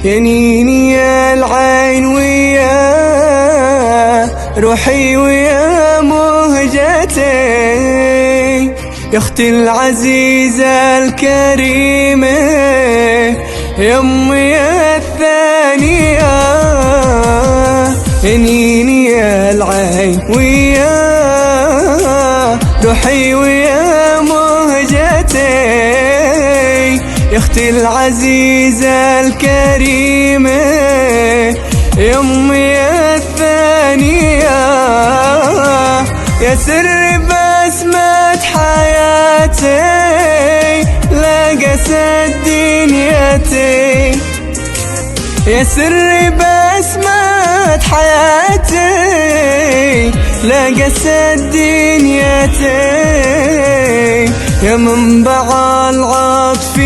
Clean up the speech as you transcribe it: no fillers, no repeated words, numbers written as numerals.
يا نيني يا العين ويا روحي ويا مهجتي، يا اختي العزيزة الكريمة، يا امي الثانية. يا نيني يا العين ويا روحي ويا مهجتي، يا اختي العزيزة الكريمة، يا امي الثانية. يا سر بسمة حياتي لا قسد دنيتي، يا سر بسمة حياتي لا قسد دنيتي، يا منبع العطف